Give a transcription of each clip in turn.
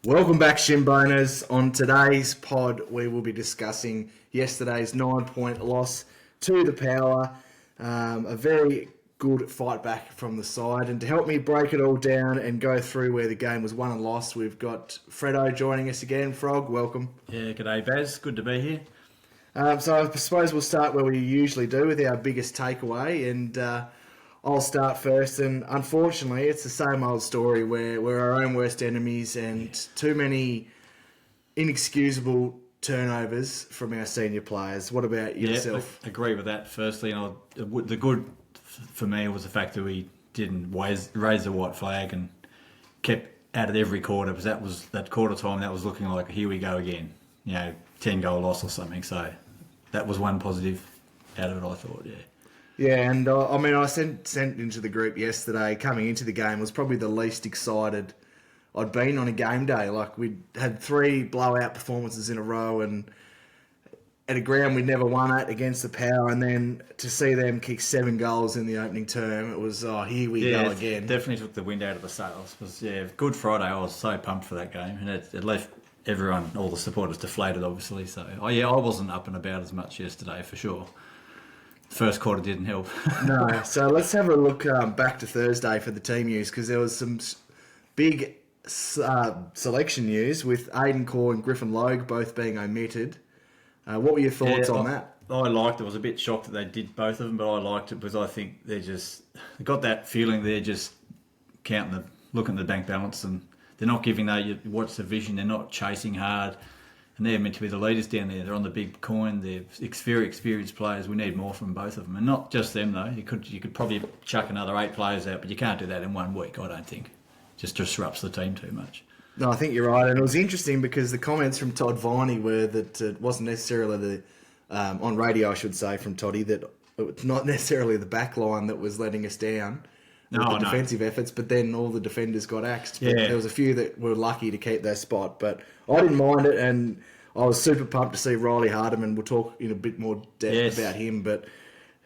Welcome back, Shinboners. On today's pod, we will be discussing yesterday's 9-point loss to the Power. A very good fight back from the side. And to help me break it all down and go through where the game was won and lost, we've got Fredo joining us again. Frog, welcome. Yeah, g'day Baz. Good to be here. So I suppose we'll start where we usually do with our biggest takeaway. And I'll start first, and unfortunately, it's the same old story where we're our own worst enemies and too many inexcusable turnovers from our senior players. What about yourself? I agree with that. Firstly, the good for me was the fact that we didn't raise the white flag and kept at it every quarter, because that quarter time that was looking like here we go again. 10-goal loss or something. So that was one positive out of it, I thought. Yeah. Yeah, and I sent into the group yesterday, coming into the game, was probably the least excited I'd been on a game day. Like, we'd had 3 blowout performances in a row, and at a ground we'd never won at against the Power, and then to see them kick 7 goals in the opening term, it was, here we go again. Definitely took the wind out of the sails. Good Friday. I was so pumped for that game, and it left everyone, all the supporters, deflated, obviously. So, I wasn't up and about as much yesterday, for sure. First quarter didn't help. No, so let's have a look back to Thursday for the team news, because there was some big selection news with Aiden Core and Griffin Logue both being omitted. What were your thoughts on that? I liked it. I was a bit shocked that they did both of them, but I liked it because I think they got that feeling they're just looking at the bank balance, and they're not giving you watch the vision. They're not chasing hard. And they're meant to be the leaders down there. They're on the big coin. They're very experienced players. We need more from both of them. And not just them, though. You could probably chuck another 8 players out, but you can't do that in 1 week, I don't think. Just disrupts the team too much. No, I think you're right. And it was interesting because the comments from Todd Viney were that it wasn't necessarily on radio, I should say, from Toddy, that it's not necessarily the back line that was letting us down with the defensive efforts, but then all the defenders got axed. But there was a few that were lucky to keep their spot. But I didn't mind it, and I was super pumped to see Riley Hardiman. We'll talk in a bit more depth about him, but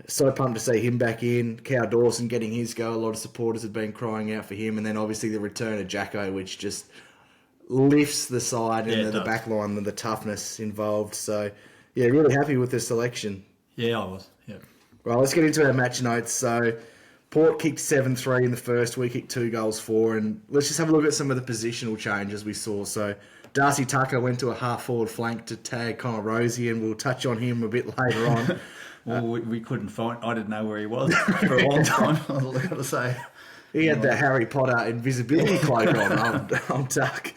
so pumped to see him back in. Cow Dawson getting his go. A lot of supporters had been crying out for him. And then obviously the return of Jacko, which just lifts the side and the back line and the toughness involved. So, yeah, really happy with the selection. Yeah, I was. Yeah. Right, let's get into our match notes. So, Port kicked 7-3 in the first. We kicked 2 goals for. And let's just have a look at some of the positional changes we saw. So, Darcy Tucker went to a half-forward flank to tag Connor Rosie, and we'll touch on him a bit later on. Well, we couldn't find... I didn't know where he was for a long time, I've got to say. He had the Harry Potter invisibility cloak on Tuck.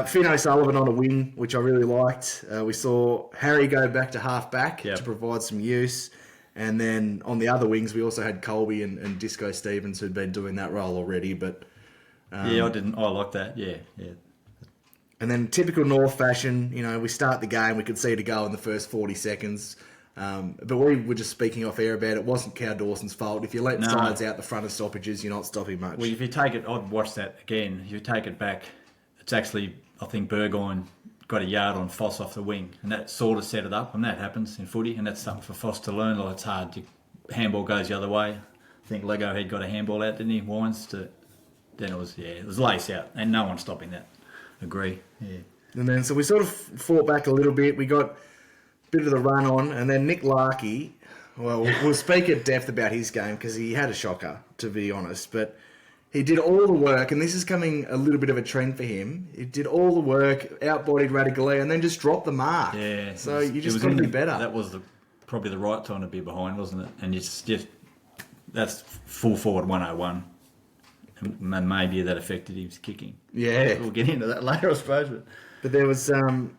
Finn O'Sullivan on a wing, which I really liked. We saw Harry go back to half-back to provide some use. And then on the other wings, we also had Colby and Disco Stevens, who'd been doing that role already. But I like that, yeah. And then typical North fashion, we start the game, we could see it go in the first 40 seconds. But we were just speaking off air about it. It wasn't Cow Dawson's fault. If you let sides out the front of stoppages, you're not stopping much. Well, if you take it, I'd watch that again. If you take it back, it's actually, I think Burgoyne got a yard on Foss off the wing, and that sort of set it up, and that happens in footy, and that's something for Foss to learn. It's hard. Handball goes the other way. I think Lego had got a handball out, didn't he? Wines to... Then it was lace out, and no one stopping that. Agree, yeah. And then, so we sort of fought back a little bit. We got a bit of the run on, and then Nick Larkey, well, we'll speak at depth about his game because he had a shocker, to be honest, but he did all the work, and this is coming a little bit of a trend for him. He did all the work, outbodied Radigalia, and then just dropped the mark. Yeah. So you just got to be better. That was probably the right time to be behind, wasn't it? And that's full forward 101. And maybe that affected his kicking. Yeah. We'll get into that later, I suppose. But there was a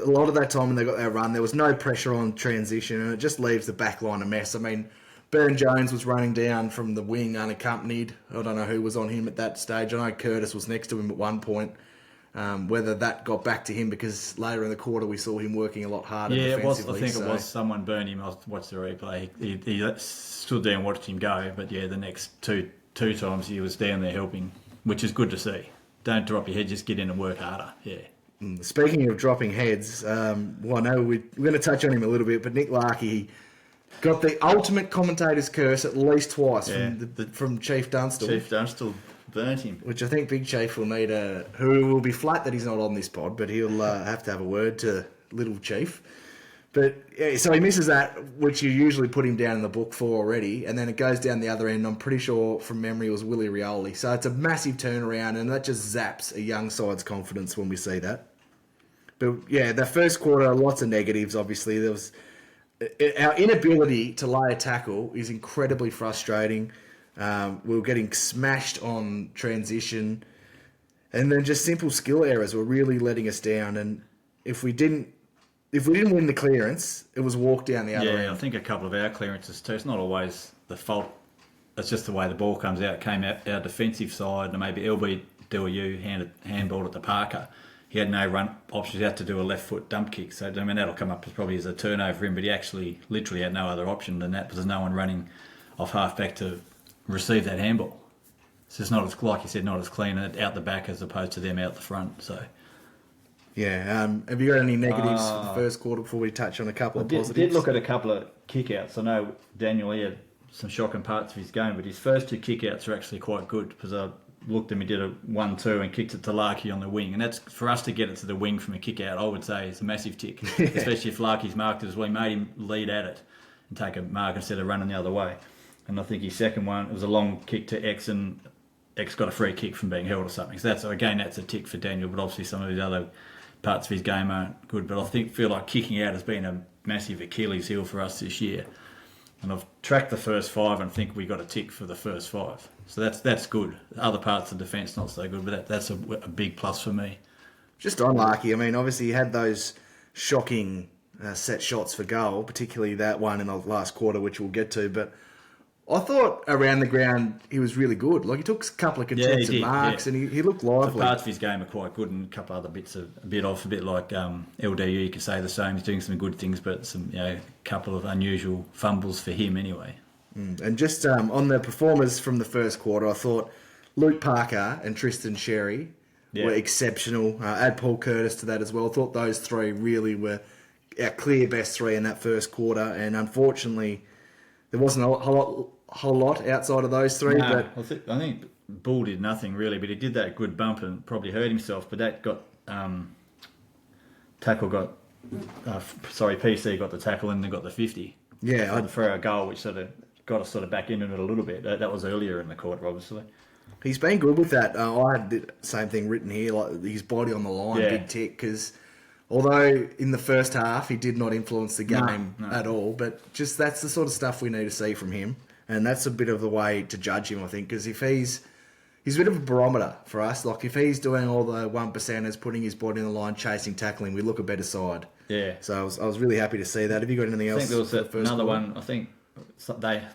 lot of that time when they got their run, there was no pressure on transition, and it just leaves the back line a mess. I mean, Burn Jones was running down from the wing unaccompanied. I don't know who was on him at that stage. I know Curtis was next to him at one point. Whether that got back to him, because later in the quarter we saw him working a lot harder defensively. I think it was someone burned him. I watched the replay. He stood there and watched him go, but the next two times he was down there helping, which is good to see. Don't drop your head, just get in and work harder. Yeah. Speaking of dropping heads, I know we're going to touch on him a little bit, but Nick Larkey got the ultimate commentator's curse at least twice from Chief Dunstall. Chief Dunstall burnt him. Which I think Big Chief will need who will be flat that he's not on this pod, but he'll have to have a word to Little Chief. But yeah, so he misses that, which you usually put him down in the book for already, and then it goes down the other end. I'm pretty sure from memory it was Willie Rioli. So it's a massive turnaround, and that just zaps a young side's confidence when we see that. But yeah, the first quarter, lots of negatives. Obviously, there was our inability to lay a tackle is incredibly frustrating. We were getting smashed on transition, and then just simple skill errors were really letting us down. And if we didn't win the clearance, it was walk down the other end. Yeah, I think a couple of our clearances too. It's not always the fault. It's just the way the ball comes out. It came out our defensive side, and maybe LB DLU handballed at the Parker. He had no run options. He had to do a left foot dump kick. So, I mean, that'll come up as probably as a turnover for him, but he actually literally had no other option than that because there's no one running off half back to receive that handball. It's just not as, like you said, not as clean out the back as opposed to them out the front. So. Yeah, have you got any negatives for the first quarter before we touch on a couple of positives? I did look at a couple of kickouts. I know Daniel had some shocking parts of his game, but his first two kickouts are actually quite good because I looked at him, he did a 1-2 and kicked it to Larkey on the wing. And that's for us to get it to the wing from a kick-out, I would say, is a massive tick, especially if Larkey's marked it as well. He made him lead at it and take a mark instead of running the other way. And I think his second one, it was a long kick to X, and X got a free kick from being held or something. So that's a tick for Daniel, but obviously some of his other parts of his game aren't good. But I feel like kicking out has been a massive Achilles heel for us this year. And I've tracked the first five and think we got a tick for the first five. So that's good. Other parts of the defence not so good, but that's a big plus for me. Just unlucky. I mean, obviously he had those shocking set shots for goal, particularly that one in the last quarter, which we'll get to. But I thought around the ground he was really good. Like he took a couple of contested marks and he looked lively. The parts of his game are quite good, and a couple other bits are a bit off, a bit like LDU. You could say the same. He's doing some good things, but some couple of unusual fumbles for him anyway. And just on the performers from the first quarter, I thought Luke Parker and Tristan Xerri were exceptional. Add Paul Curtis to that as well. I thought those three really were our clear best three in that first quarter, and unfortunately there wasn't a whole lot outside of those three. No, but I think Bull did nothing really, but he did that good bump and probably hurt himself. But that got PC got the tackle and then got the 50. Yeah, for our goal, which sort of got us back into it a little bit. That was earlier in the quarter, obviously. He's been good with that. I had the same thing written here, like his body on the line, big tick, because although in the first half he did not influence the game at all, but just that's the sort of stuff we need to see from him, and that's a bit of the way to judge him, I think, because if he's a bit of a barometer for us. Like if he's doing all the 1%ers, putting his body on the line, chasing, tackling, we look a better side. Yeah. So I was really happy to see that. Have you got anything else? I think there was another one. I think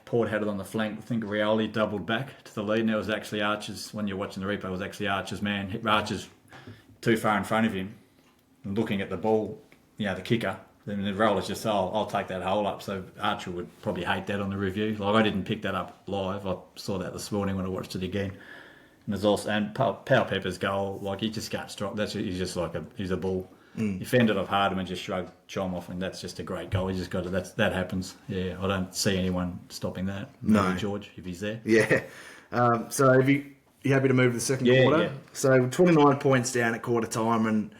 Port had it on the flank. I think Rioli doubled back to the lead, and it was actually Archer's. When you're watching the replay, it was actually Archer's man. Archer's too far in front of him and looking at the ball, the kicker. Then the roller's just, I'll take that hole up. So Archer would probably hate that on the review. Like I didn't pick that up live. I saw that this morning when I watched it again. And there's also Powell Pepper's goal. Like he just can't strike. He's just like he's a bull. He fended off Hardham and just shrugged Chom off, and that's just a great goal. He just got to, that happens. Yeah, I don't see anyone stopping that. No, George, if he's there. Yeah. So are you happy to move to the second quarter? Yeah. So 29 points down at quarter time, and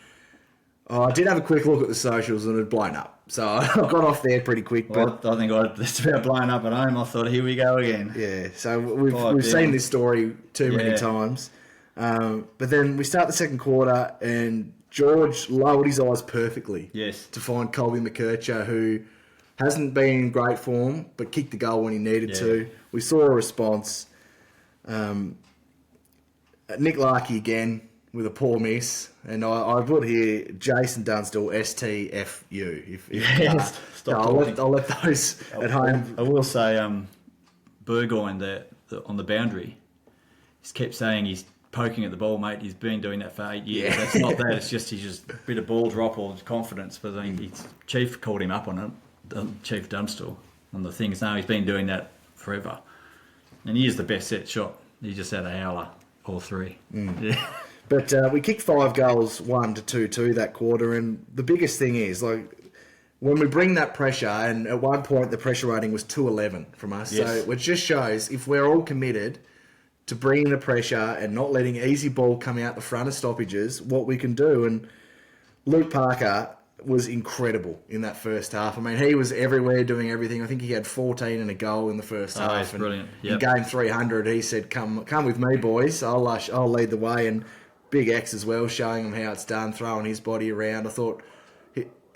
I did have a quick look at the socials, and it had blown up. So I got off there pretty quick. Well, I think it's about blown up at home. I thought, here we go again. Yeah. So we've seen this story too many times. But then we start the second quarter, and George lowered his eyes perfectly to find Colby McKercher, who hasn't been in great form, but kicked the goal when he needed to. We saw a response. Nick Larkey again with a poor miss. And I put here Jason Dunstall, STFU. I'll let those at home. I will say Burgoyne on the boundary, he's kept saying he's poking at the ball, mate. He's been doing that for 8 years. That's not that. It's just he's just a bit of ball drop or confidence. But I think Chief called him up on it, Chief Dunstall, on the things. No, he's been doing that forever. And he is the best set shot. He just had a howler, all three. Yeah. But we kicked 5 goals, 1-2 that quarter. And the biggest thing is, like, when we bring that pressure, and at one point the pressure rating was 211 from us. Yes. So it just shows if we're all committed to bring in the pressure and not letting easy ball come out the front of stoppages, what we can do. And Luke Parker was incredible in that first half. I mean, he was everywhere doing everything. I think he had 14 and a goal in the first half. He's brilliant. In game 300, he said, come with me, boys. I'll lead the way. And Big X as well, showing him how it's done, throwing his body around. I thought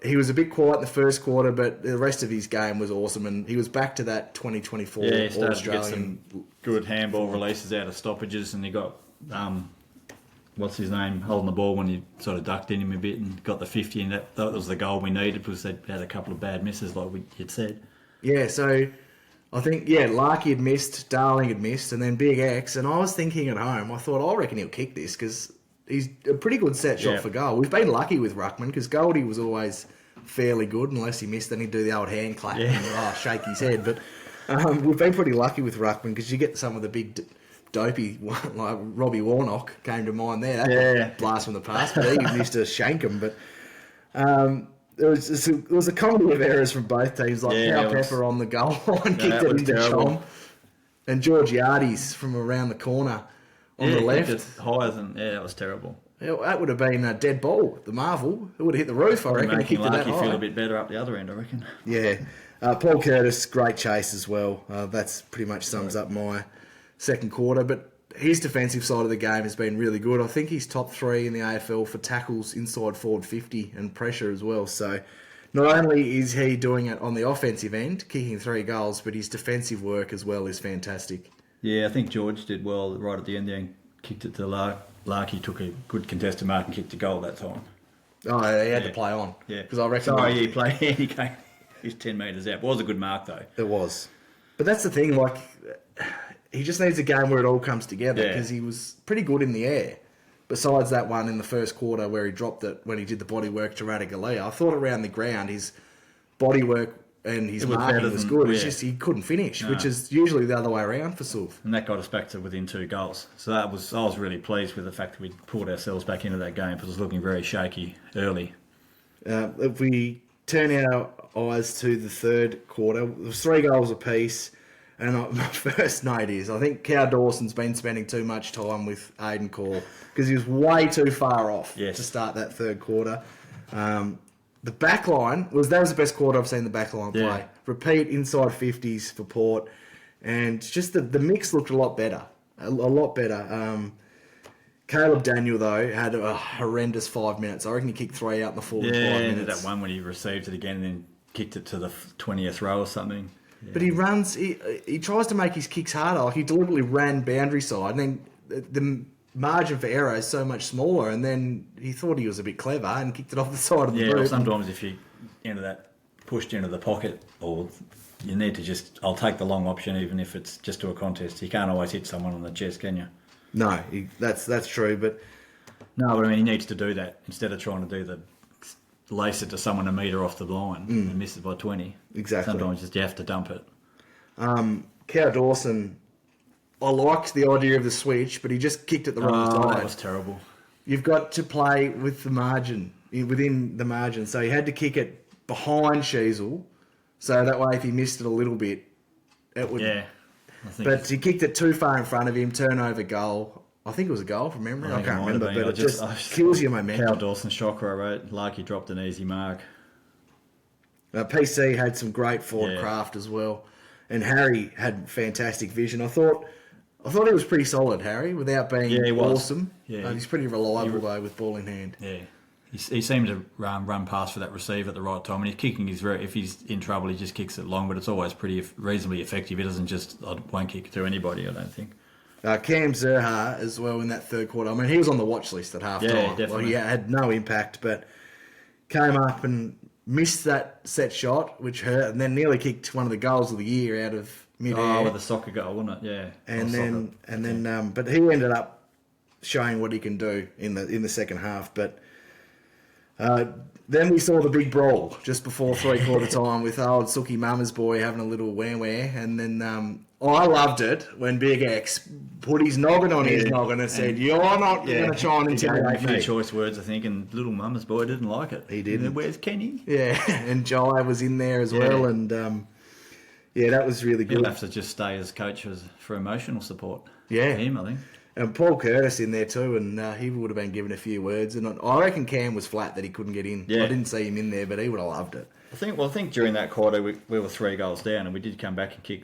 he was a bit quiet in the first quarter, but the rest of his game was awesome. And he was back to that 2024 Yeah, he started All-Australian. to get some good handball releases out of stoppages, and he got... what's his name, holding the ball when he sort of ducked in him a bit and got the 50, and that was the goal we needed because they had a couple of bad misses like you'd said. Yeah, so I think, Larky had missed, Darling had missed, and then Big X, and I was thinking at home, I thought, I reckon he'll kick this because he's a pretty good set shot for goal. We've been lucky with Ruckman because Goldie was always fairly good, unless he missed, then he'd do the old hand clap and shake his head. But we've been pretty lucky with Ruckman because you get some of the big... dopey one, like Robbie Warnock came to mind there. That blast from the past, but he used to shank him. But there was a comedy of errors from both teams, like Cal Pepper on the goal line kicked it into Chom, and George Yardies from around the corner on the left. Higher than that was terrible. Yeah, that would have been a dead ball. The Marvel, it would have hit the roof. I reckon. Making Larky feel a bit better up the other end. I reckon. Yeah, Paul Curtis, great chase as well. That's pretty much sums up my second quarter, but his defensive side of the game has been really good. I think he's top 3 in the AFL for tackles inside forward 50 and pressure as well. So not only is he doing it on the offensive end, kicking 3 goals, but his defensive work as well is fantastic. Yeah, I think George did well right at the end there and kicked it to Larky, took a good contested mark and kicked a goal that time. Oh, he had to play on. Yeah. Because I reckon... he played. He came... He's 10 metres out. It was a good mark, though. It was. But that's the thing, like... He just needs a game where it all comes together because he was pretty good in the air. Besides that one in the first quarter where he dropped it when he did the body work to Radigalia, I thought around the ground his body work and his marking was good. It's just he couldn't finish, which is usually the other way around for Suf. And that got us back to within 2 goals. So I was really pleased with the fact that we pulled ourselves back into that game because it was looking very shaky early. If we turn our eyes to the third quarter, there was 3 goals apiece. And my first note is, I think Cow Dawson's been spending too much time with Aiden Call because he was way too far off to start that third quarter. The back line that was the best quarter I've seen the back line play. Repeat inside 50s for Port. And just the mix looked a lot better. A lot better. Caleb Daniel, though, had a horrendous 5 minutes. I reckon he kicked 3 out in the full 5 minutes. That one when he received it again and then kicked it to the 20th row or something. Yeah. But he runs, he tries to make his kicks harder. Like he deliberately ran boundary side, and then the margin for error is so much smaller. And then he thought he was a bit clever and kicked it off the side of the boot. Yeah, sometimes if you pushed into the pocket, or you need to I'll take the long option even if it's just to a contest. You can't always hit someone on the chest, can you? No, that's true. But I mean, he needs to do that instead of trying to do the lace it to someone a metre off the line and miss it by 20. Exactly. Sometimes you have to dump it. Cow Dawson, I liked the idea of the switch, but he just kicked it the wrong side. That was terrible. You've got to play with the margin, within the margin. So he had to kick it behind Sheasel, so that way if he missed it a little bit, it would... Yeah. But he kicked it too far in front of him, turnover goal. I think it was a goal from memory. I can't remember, but it just kills your momentum. Cow Dawson shocker, I wrote. Larky dropped an easy mark. PC had some great forward craft as well, and Harry had fantastic vision. I thought he was pretty solid, Harry, without being awesome. Yeah, he's pretty reliable though with ball in hand. Yeah, he seemed to run past for that receiver at the right time, and his kicking is if he's in trouble, he just kicks it long, but it's always pretty reasonably effective. He doesn't won't kick it to anybody, I don't think. Cam Zerha as well in that third quarter. I mean, he was on the watch list at half time. Yeah, definitely. He had no impact, but came up and missed that set shot, which hurt, and then nearly kicked one of the goals of the year out of mid-air. Oh, with the soccer goal, wasn't it? Yeah. But he ended up showing what he can do in the second half. But then we saw the big brawl just before 3/4 time with old Sookie Mama's boy having a little wham, and then. I loved it when Big X put his noggin on his noggin and said, "You're not going to try and intimidate me." A few choice words, I think, and little Mama's boy didn't like it. He didn't. Where's Kenny? Yeah, and Jai was in there as well, and Yeah, that was really good. He'll have to just stay as coach for emotional support. Yeah. For him, I think. And Paul Curtis in there too, and he would have been given a few words. And I reckon Cam was flat that he couldn't get in. Yeah. I didn't see him in there, but he would have loved it. I think during that quarter we were 3 goals down, and we did come back and kick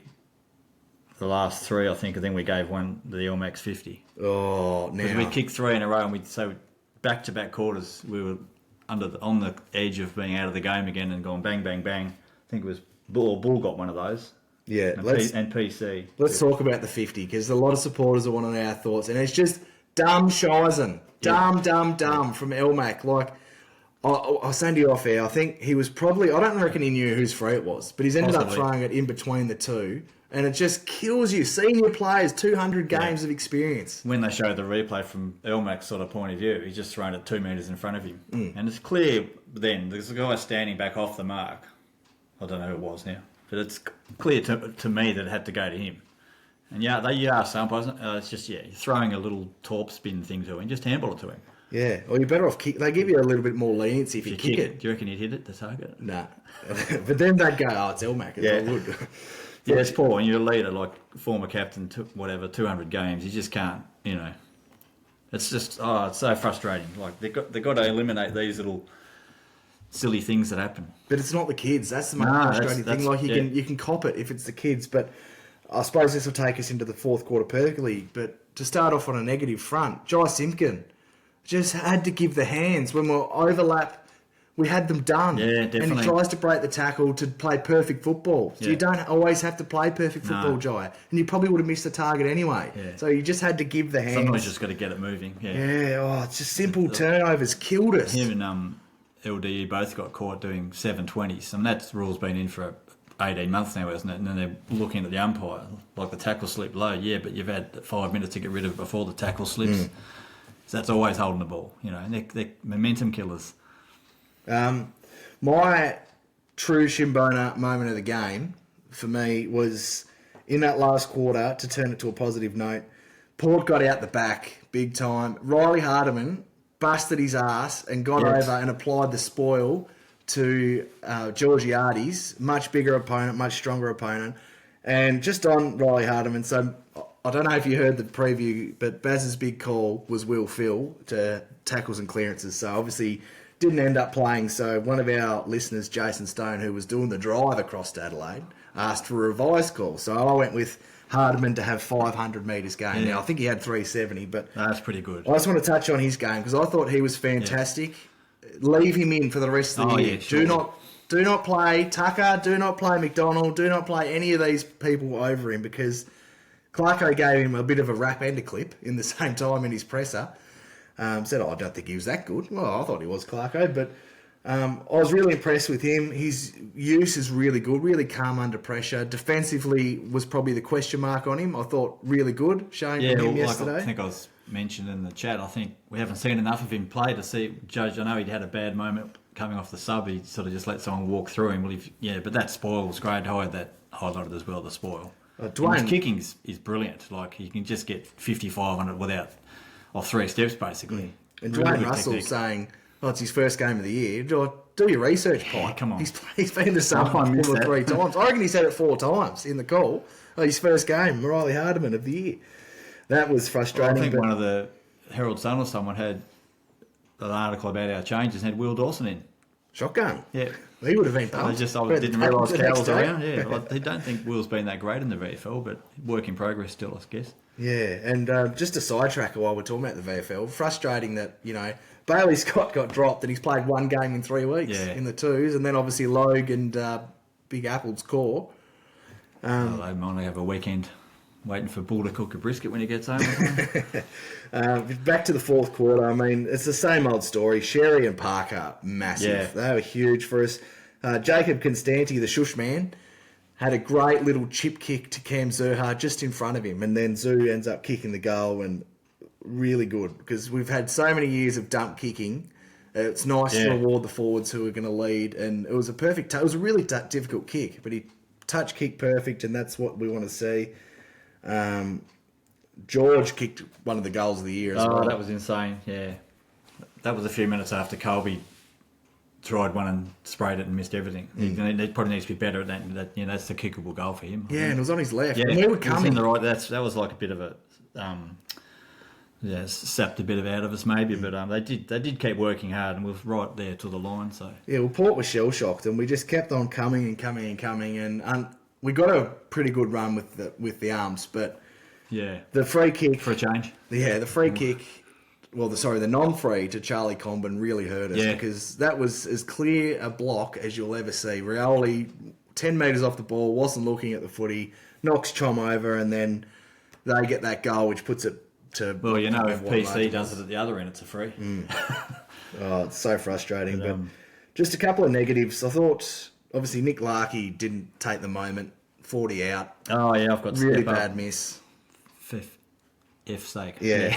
the last 3. I think, and then we gave one the LMAX 50. Oh, because now we kicked 3 in a row, and back-to-back quarters we were on the edge of being out of the game again and going bang, bang, bang. I think it was Bull got one of those. Yeah, and PC. Let's talk about the 50, because a lot of supporters are one of our thoughts, and it's just dumb shizen. Dumb from Elmac. Like, I was saying to you off air, I think he was probably, I don't reckon he knew whose free it was, but he's ended up throwing it in between the two, and it just kills you. Senior players, 200 games of experience. When they show the replay from Elmac's sort of point of view, he's just thrown it 2 metres in front of him. And it's clear then, there's a guy standing back off the mark. I don't know who it was now. But it's clear to me that it had to go to him. And they are umpires. It's just, you're throwing a little torp spin thing to him. Just handball it to him. Yeah, or you're better off kick. They give you a little bit more leniency if you kick it. Do you reckon he'd hit it, the target? Nah. But then they'd go, it's Elmac. It's all good. Yeah, it's poor. When you're a leader, like former captain, 200 games, you just can't, It's just, it's so frustrating. Like, they've got to eliminate these little silly things that happen. But it's not the kids. That's the most frustrating thing. Like, you can cop it if it's the kids. But I suppose this will take us into the fourth quarter perfectly. But to start off on a negative front, Jai Simpkin just had to give the hands. When we're overlap, we had them done. Yeah, definitely. And he tries to break the tackle to play perfect football. So you don't always have to play perfect football, Jai. And you probably would have missed the target anyway. Yeah. So you just had to give the hands. Sometimes you just got to get it moving. Yeah, it's just simple turnovers killed us. Him and LDE both got caught doing 720s. And that rule's been in for 18 months now, isn't it? And then they're looking at the umpire. Like, the tackle slipped low. Yeah, but you've had 5 minutes to get rid of it before the tackle slips. So that's always holding the ball, and they're momentum killers. My true Shimbona moment of the game, for me, was in that last quarter, to turn it to a positive note. Port got out the back big time. Riley Hardiman busted his ass and got over and applied the spoil to Georgiades, much bigger opponent, much stronger opponent. And just on Riley Hardiman, so I don't know if you heard the preview, but Baz's big call was Will Phil to tackles and clearances. So obviously didn't end up playing. So one of our listeners, Jason Stone, who was doing the drive across to Adelaide, asked for a revised call. So I went with Hardiman to have 500 metres game. Now, I think he had 370, but that's pretty good. I just want to touch on his game because I thought he was fantastic. Leave him in for the rest of the year. Sure. Do not play Tucker. Do not play McDonald. Do not play any of these people over him, because Clarko gave him a bit of a rap and a clip in the same time in his presser. Said, I don't think he was that good. Well, I thought he was, Clarko, but I was really impressed with him. His use is really good, really calm under pressure. Defensively was probably the question mark on him. I thought really good showing from him yesterday. I think I was mentioned in the chat, I think we haven't seen enough of him play to judge. I know he'd had a bad moment coming off the sub. He sort of just let someone walk through him. But that spoil was great. I had that highlighted as well, the spoil. His kicking is brilliant. Like, he can just get 55 on it off 3 steps, basically. And Dwayne Russell saying, it's his first game of the year. Do your research, Pike. Come on. He's been to some 2 or 3 times. I reckon he said it 4 times in the call. His first game, Riley Hardiman of the year. That was frustrating. I think one of the Herald Sun or someone had an article about our changes and had Will Dawson in. Shotgun. Yeah. He would have been pumped. I didn't realise Cal was around. Yeah, I don't think Will's been that great in the VFL, but work in progress still, I guess. Yeah, and just a sidetracker while we're talking about the VFL, frustrating that, Bailey Scott got dropped and he's played 1 game in 3 weeks in the twos, and then obviously Logue and Big Apple's core. They might have a weekend waiting for Bull to cook a brisket when he gets home. Back to the fourth quarter. I mean, it's the same old story. Xerri and Parker, massive. Yeah. They were huge for us. Jacob Constanti, the shush man, had a great little chip kick to Cam Zurhaar just in front of him, and then Zoo ends up kicking the goal, and really good, because we've had so many years of dump kicking. It's nice to reward the forwards who are going to lead, and it was a perfect it was a really difficult kick, but he touch kick perfect, and that's what we want to see. George kicked one of the goals of the year as well. That was insane, yeah. That was a few minutes after Colby tried one and sprayed it and missed everything. He probably needs to be better at that. That's the kickable goal for him. Yeah, and it was on his left. Yeah, and we were he was coming. in the right. That was like a bit of a sapped a bit of out of us maybe, but they did keep working hard and we were right there to the line. So yeah, well, Port was shell shocked, and we just kept on coming and coming and coming, and we got a pretty good run with the arms, but yeah, the free kick for a change. Yeah, the free kick. Well, the non-free to Charlie Comben really hurt us because that was as clear a block as you'll ever see. Rioli, 10 metres off the ball, wasn't looking at the footy, knocks Chom over, and then they get that goal, which puts it to... Well, if PC does it at the other end, it's a free. Oh, it's so frustrating. But just a couple of negatives. I thought, obviously, Nick Larkey didn't take the moment, 40 out. Oh, yeah, I've got really bad miss. F's sake. Yeah.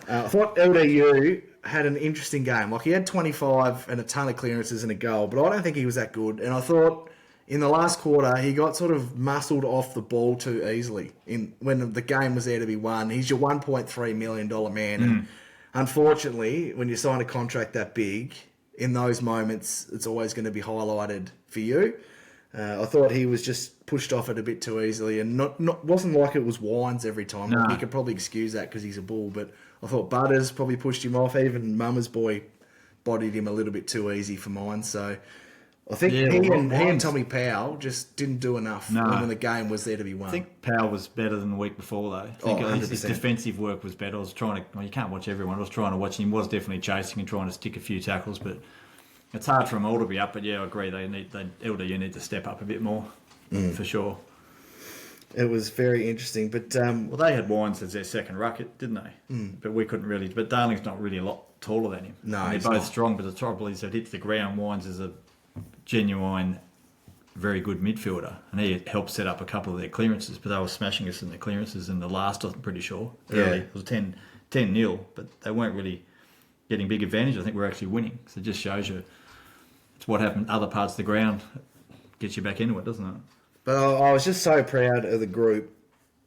I thought LDU had an interesting game. Like, he had 25 and a ton of clearances and a goal, but I don't think he was that good. And I thought in the last quarter, he got sort of muscled off the ball too easily when the game was there to be won. He's your $1.3 million man. And unfortunately, when you sign a contract that big, in those moments, it's always going to be highlighted for you. I thought he was just pushed off it a bit too easily, and wasn't like it was Wines every time. No. He could probably excuse that because he's a bull, but I thought Butters probably pushed him off. Even Mama's boy bodied him a little bit too easy for mine. So I think he and Tommy Powell just didn't do enough when the game was there to be won. I think Powell was better than the week before, though. I think his defensive work was better. I was trying to... Well, you can't watch everyone. I was trying to watch him. He was definitely chasing and trying to stick a few tackles, but... It's hard for them all to be up, but yeah, I agree. LDU need to step up a bit more, for sure. It was very interesting, but well, they had Wines as their second ruck, didn't they? But we couldn't really. But Darling's not really a lot taller than him. No, and they're both strong. But the trouble is, it hits the ground. Wines is a genuine, very good midfielder, and he helped set up a couple of their clearances. But they were smashing us in the clearances in the last. I'm pretty sure early it was 10-0, but they weren't really getting big advantage. I think we're actually winning. So it just shows you. It's what happened. Other parts of the ground gets you back into it, doesn't it? But I was just so proud of the group.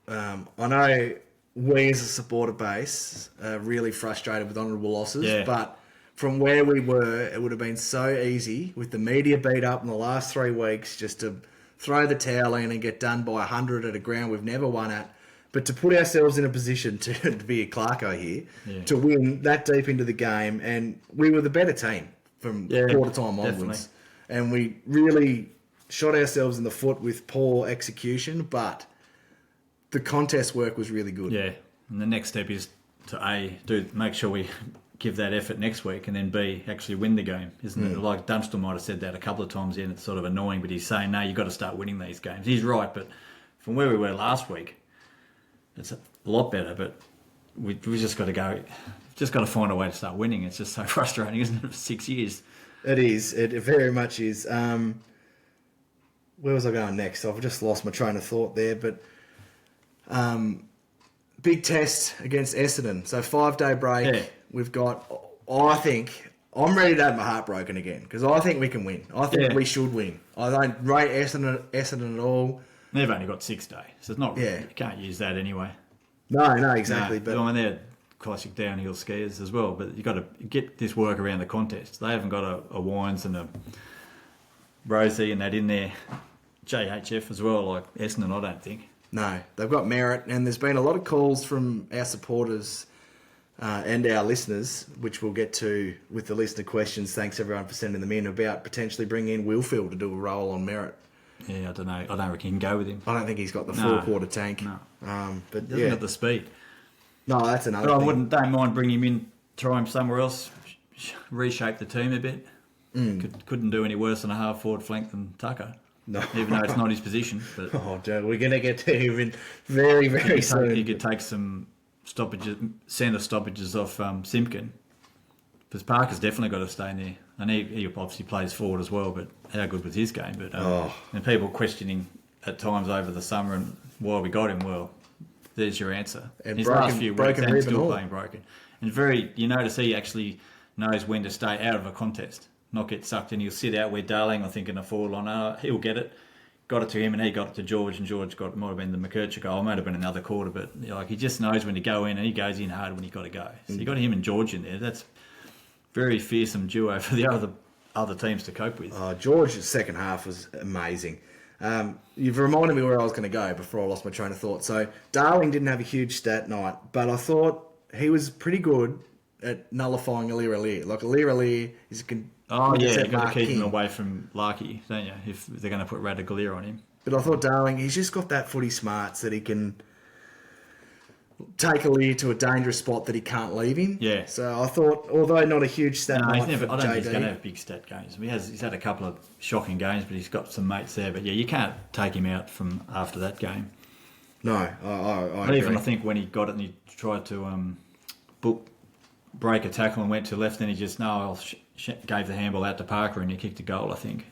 I know we as a supporter base are really frustrated with honourable losses, but from where we were, it would have been so easy with the media beat up in the last 3 weeks just to throw the towel in and get done by 100 at a ground we've never won at. But to put ourselves in a position to be a Clarko here, to win that deep into the game, and we were the better team from quarter time onwards. And we really shot ourselves in the foot with poor execution, but the contest work was really good. Yeah, and the next step is to make sure we give that effort next week, and then B, actually win the game, isn't it? Like Dunstall might have said that a couple of times, and it's sort of annoying, but he's saying, no, you've got to start winning these games. He's right, but from where we were last week, it's a lot better, but we just got to go. Just got to find a way to start winning. It's just so frustrating, isn't it? For 6 years. It is. It very much is. Where was I going next? I've just lost my train of thought there. But big test against Essendon. So 5-day break. Yeah. We've got. I think I'm ready to have my heart broken again because I think we can win. I think we should win. I don't rate Essendon at all. They've only got 6 days, so it's not. You can't use that anyway. No, exactly. No, but I mean, they're classic downhill skiers as well. But you got to get this work around the contest. They haven't got a Wines and a Rosie and that in their JHF as well, like Essendon. I don't think. No, they've got merit, and there's been a lot of calls from our supporters and our listeners, which we'll get to with the listener questions. Thanks everyone for sending them in about potentially bringing in Willfield to do a role on merit. Yeah, I don't know. I don't reckon you can go with him. I don't think he's got the 4-quarter tank. No. But he doesn't have the speed. No, that's another thing. I don't mind bringing him in, try him somewhere else, reshape the team a bit. Couldn't do any worse than a half-forward flank than Tucker. No. Even though it's not his position. But Joe, we're going to get to him in very, very soon. He could take some centre stoppages off Simpkin. Because Parker's definitely got to stay in there. And he obviously plays forward as well, but how good was his game? But and people questioning at times over the summer and why we got him, well, there's your answer. And his last few weeks and still playing broken. And you notice he actually knows when to stay out of a contest, not get sucked in. He'll sit out where Darling, I think, in a forward line, he'll get it. Got it to him and he got it to George, and George might have been the McKercher goal. It might have been another quarter, but he just knows when to go in, and he goes in hard when he's got to go. So you got him and George in there. That's very fearsome duo for the other other teams to cope with. George's second half was amazing. You've reminded me where I was going to go before I lost my train of thought. So Darling didn't have a huge stat night, but I thought he was pretty good at nullifying Alira. Like Alira is a Oh yeah, you've got to keep him away from Larky, don't you? If they're going to put Radagalier on him. But I thought Darling, he's just got that footy smarts that he can take Alira to a dangerous spot that he can't leave him. Yeah. So I thought, although not a huge stat night I for don't think he's going to JD, have big stat games. He's had a couple of shocking games, but he's got some mates there. But yeah, you can't take him out from after that game. no, I agree. Even I think when he got it and he tried to break a tackle and went to left, then he just gave the handball out to Parker and he kicked a goal. I think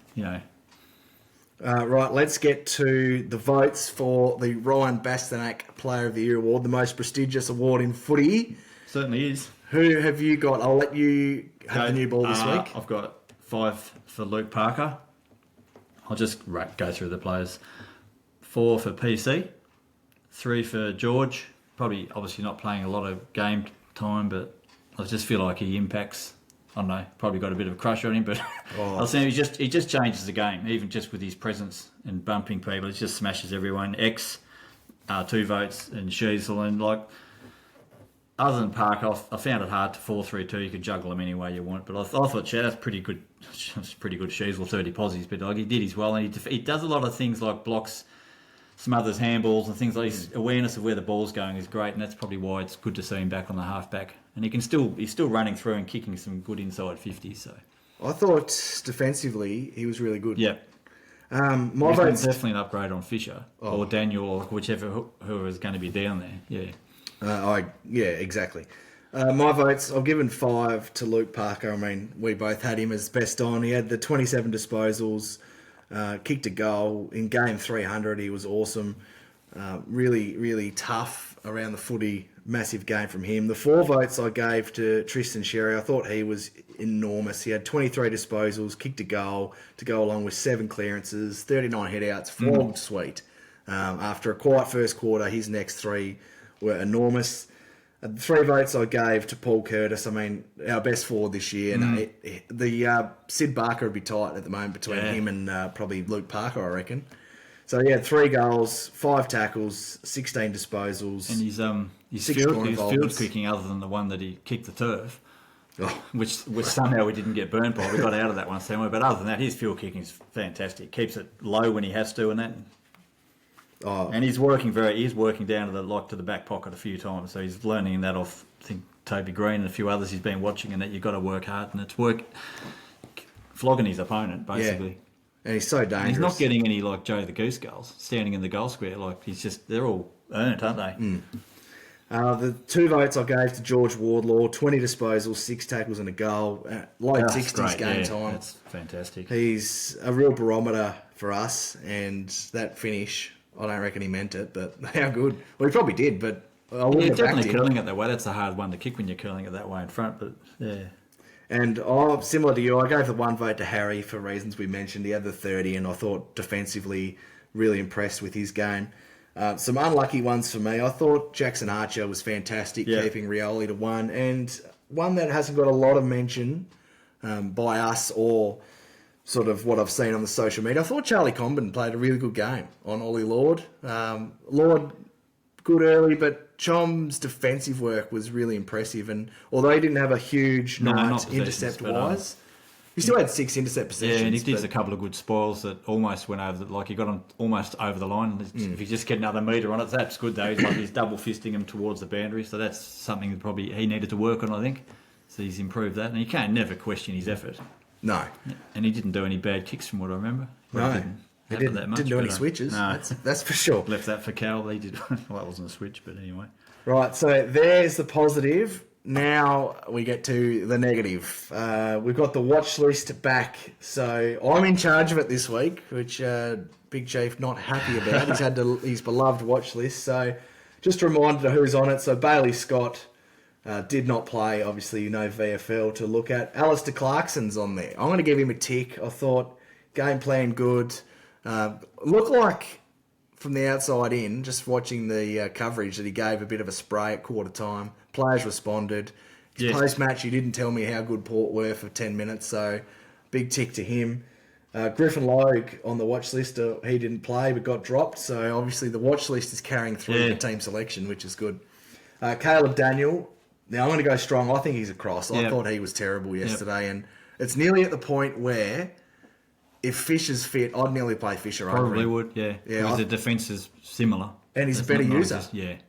Right, let's get to the votes for the Ryan Bastanak Player of the Year award, the most prestigious award in footy. Certainly is. Who have you got? I'll let you have the new ball this week. I've got 5 for Luke Parker. I'll just go through the players. 4 for PC. 3 for George. Probably, obviously not playing a lot of game time, but I just feel like he impacts. I don't know, probably got a bit of a crush on him, but I was saying he just changes the game, even just with his presence and bumping people. He just smashes everyone. 2 votes, and Sheasel, and other than Parker, I found it hard to 4-3-2. You could juggle them any way you want, but I thought that's pretty good. That's pretty good. Sheasel 30 posies, but he did his well, and he does a lot of things like blocks, smothers handballs, and things like his awareness of where the ball's going is great, and that's probably why it's good to see him back on the halfback. And he's still running through and kicking some good inside 50s. So I thought defensively he was really good. Yeah. My vote's definitely an upgrade on Fisher or Daniel or whichever who is going to be down there. Yeah. Exactly. My votes, I've given 5 to Luke Parker. I mean, we both had him as best on. He had the 27 disposals, kicked a goal. In game 300, he was awesome. Really, really tough around the footy. Massive game from him. The 4 votes I gave to Tristan Xerri. I thought he was enormous. He had 23 disposals, kicked a goal to go along with 7 clearances, 39 headouts, flogged sweet. After a quiet first quarter, his next 3 were enormous. The 3 votes I gave to Paul Curtis. I mean, our best forward this year. The Sid Barker would be tight at the moment between him and probably Luke Parker, I reckon. So he had 3 goals, 5 tackles, 16 disposals. And his field kicking, other than the one that he kicked the turf, which somehow we didn't get burnt by. We got out of that one somewhere. But other than that, his field kicking is fantastic. Keeps it low when he has to, and that. And he's working down to the back pocket a few times. So he's learning that off, I think, Toby Green and a few others he's been watching, and that you've got to work hard, and it's flogging his opponent basically. Yeah. And he's so dangerous. And he's not getting any like Joe the Goose goals, standing in the goal square. They're all earned, aren't they? The 2 votes I gave to George Wardlaw, 20 disposals, 6 tackles and a goal. Late 60s game time. That's fantastic. He's a real barometer for us, and that finish, I don't reckon he meant it, but how good. Well, he probably did, but I wouldn't have backed definitely him. curling it that way. That's a hard one to kick when you're curling it that way in front, but yeah. And similar to you, I gave the 1 vote to Harry for reasons we mentioned. He had the 30, and I thought defensively really impressed with his game. Some unlucky ones for me. I thought Jackson Archer was fantastic, keeping Rioli to 1. And one that hasn't got a lot of mention by us or sort of what I've seen on the social media. I thought Charlie Comben played a really good game on Ollie Lord. Lord, good early, but Chom's defensive work was really impressive. And although he didn't have a huge night intercept-wise, he still had 6 intercept possessions. Yeah, and he did a couple of good spoils that almost went over. He got him almost over the line. If he just get another metre on it, that's good though. He's double fisting him towards the boundary, so that's something that probably he needed to work on, I think. So he's improved that, and you can't never question his effort. No. And he didn't do any bad kicks from what I remember. No. He didn't do any switches. No. That's for sure. Left that for Cal. He did. Well, that wasn't a switch, but anyway. Right, so there's the positive. Now we get to the negative. We've got the watch list back. So I'm in charge of it this week, which Big Chief not happy about. He's had his beloved watch list. So just a reminder of who's on it. So Bailey Scott did not play. Obviously, VFL to look at. Alistair Clarkson's on there. I'm going to give him a tick. I thought game plan good. Looked like from the outside in, just watching the coverage, that he gave a bit of a spray at quarter time. Players responded. His post-match, he didn't tell me how good Port were for 10 minutes, so big tick to him. Griffin Logue on the watch list, he didn't play but got dropped. So obviously the watch list is carrying through the team selection, which is good. Caleb Daniel, now I'm going to go strong. I think he's a cross. I thought he was terrible yesterday, and it's nearly at the point where if Fisher's fit, I'd nearly play Fisher over him. Probably would, yeah. Because the defence is similar. And he's a better user.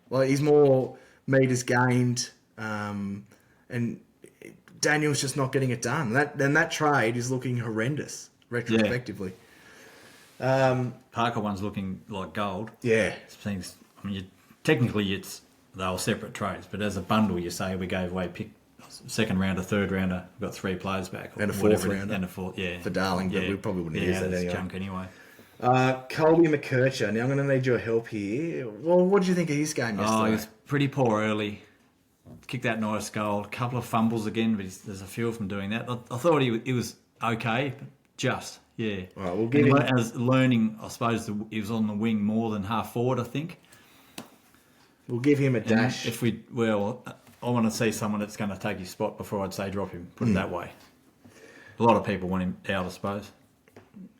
Well, he's more metres gained, and Daniel's just not getting it done. That trade is looking horrendous retrospectively. Parker one's looking like gold. Yeah. Things. I mean, technically they were separate trades, but as a bundle, you say we gave away second rounder, third rounder, we've got 3 players back. And a fourth rounder. And a fourth, for Darling, but we probably wouldn't use that anyway. Junk anyway. Colby McKercher. Now I'm going to need your help here. Well, what did you think of his game yesterday? He was pretty poor early. Kicked that nice goal. A couple of fumbles again, but there's a few of them doing that. I thought he was okay, but just. Yeah. All right, we'll give him... As learning, I suppose he was on the wing more than half forward, I think. We'll give him a dash. I want to see someone that's going to take his spot before I'd say drop him, put it that way. A lot of people want him out, I suppose.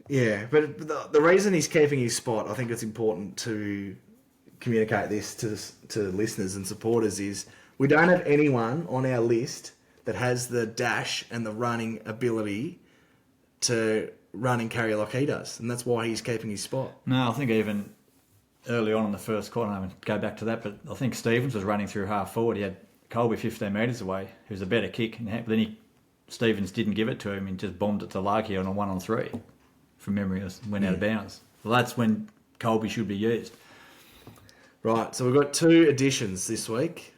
Yeah, but the reason he's keeping his spot, I think it's important to communicate this to listeners and supporters, is we don't have anyone on our list that has the dash and the running ability to run and carry like he does, and that's why he's keeping his spot. No, I think even early on in the first quarter, I won't go back to that, but I think Stevens was running through half forward. He had Colby 15 metres away, who was a better kick, and then Stevens didn't give it to him and just bombed it to Larky on a 1-on-3 from memory, went out of bounds. Well, that's when Colby should be used. Right, so we've got 2 additions this week.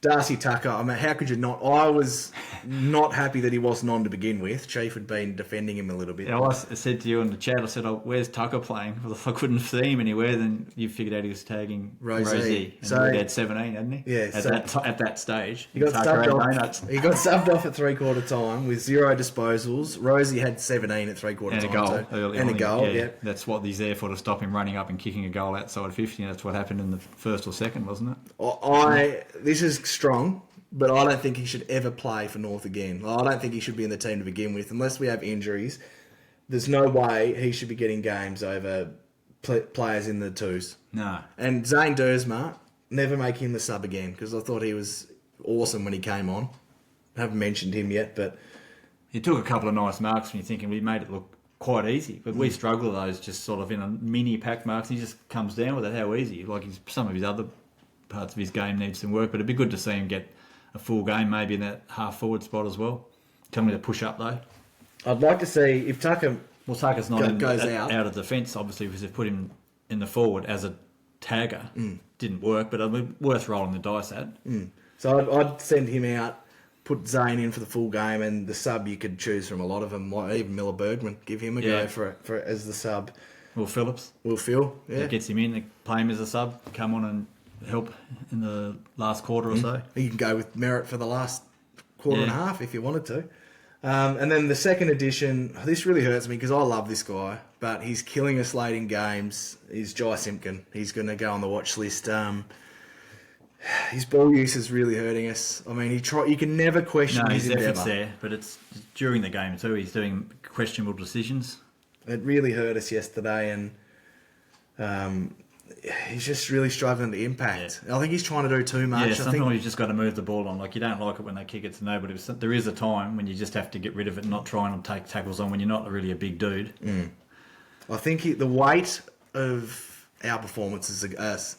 Darcy Tucker, I mean, how could you not? I was not happy that he wasn't on to begin with. Chief had been defending him a little bit. Yeah, I said to you in the chat, I said, where's Tucker playing? Well, if I couldn't see him anywhere, then you figured out he was tagging Rosie. And so he had 17, hadn't he? Yeah. At that stage. He got subbed off at three-quarter time with 0 disposals. Rosie had 17 at three-quarter time. And a goal, yeah. That's what he's there for, to stop him running up and kicking a goal outside 50. That's what happened in the first or second, wasn't it? This is strong, but I don't think he should ever play for North again. I don't think he should be in the team to begin with. Unless we have injuries, there's no way he should be getting games over players in the 2s. No. And Zane Dersma, never make him the sub again, because I thought he was awesome when he came on. I haven't mentioned him yet, but... He took a couple of nice marks when you're thinking we made it look quite easy, but we struggle with those just sort of in a mini pack marks. He just comes down with it, how easy. Like some of his other parts of his game needs some work, but it'd be good to see him get a full game, maybe in that half forward spot as well. Tell me to push up though. I'd like to see if Tucker. Well, Tucker's not goes out of defence, obviously, because they've put him in the forward as a tagger. Didn't work, but I mean, worth rolling the dice at. So I'd send him out, put Zane in for the full game, and the sub you could choose from a lot of them, like even Miller Bergman. Give him a go for as the sub. Will Phillips. Will Phil, yeah. It gets him in, they play him as a sub, come on and help in the last quarter or so. You can go with Merritt for the last quarter and a half if you wanted to. And then the second edition, this really hurts me because I love this guy, but he's killing us late in games, is Jai Simpkin. He's going to go on the watch list. His ball use is really hurting us. I mean, you can never question his effort's there, but it's during the game too. He's doing questionable decisions. It really hurt us yesterday, and he's just really struggling to impact. I think he's trying to do too much. Yeah, sometimes you just got to move the ball on. Like, you don't like it when they kick it to nobody. There is a time when you just have to get rid of it and not try and take tackles on when you're not really a big dude. I think the weight of our performances it's